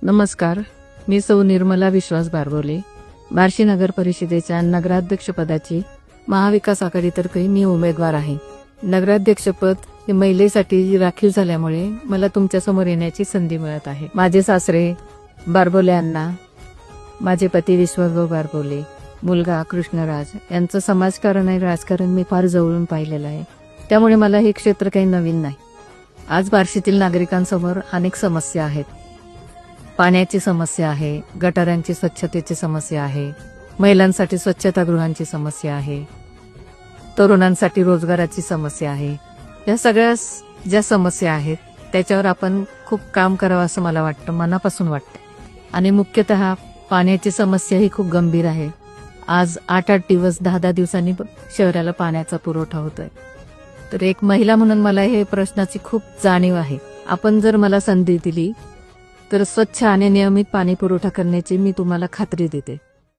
नमस्कार, मी सौ निर्मला विश्वास बारबोले, बार्शी नगर परिषदेच्या नगराध्यक्षपदाची महाविकास आघाडीतर्फे मी उमेदवार आहे. नगराध्यक्षपद हे महिलेसाठी राखीव झाल्यामुळे मला तुमच्यासमोर येण्याची संधी मिळत आहे. माझे सासरे बारबोले अण्णा, माझे पती विश्वभाऊ बारबोले, मुलगा कृष्णराज यांचं समाजकारण आणि राजकारण मी फार जवळून पाहिलेलं आहे. त्यामुळे मला हे क्षेत्र काही नवीन नाही. आज बार्शीतील नागरिकांसमोर अनेक समस्या आहेत. पाण्याची समस्या आहे, गटारांची स्वच्छतेची समस्या आहे, महिलांसाठी स्वच्छतागृहांची समस्या आहे, तरुणांसाठी रोजगाराची समस्या आहे. या सगळ्या ज्या समस्या आहेत त्याच्यावर आपण खूप काम करावं असं मला वाटतं, मनापासून वाटतं. आणि मुख्यतः पाण्याची समस्या ही खूप गंभीर आहे. आज 8-8 दिवस 10-10 दिवसांनी शहराला पाण्याचा पुरवठा होतोय. तर एक महिला म्हणून मला हे प्रश्नाची खूप जाणीव आहे. आपण जर मला संधी दिली तर स्वच्छ आणि नियमित पाणी पुरवठा करण्याची मी तुम्हाला खात्री देते.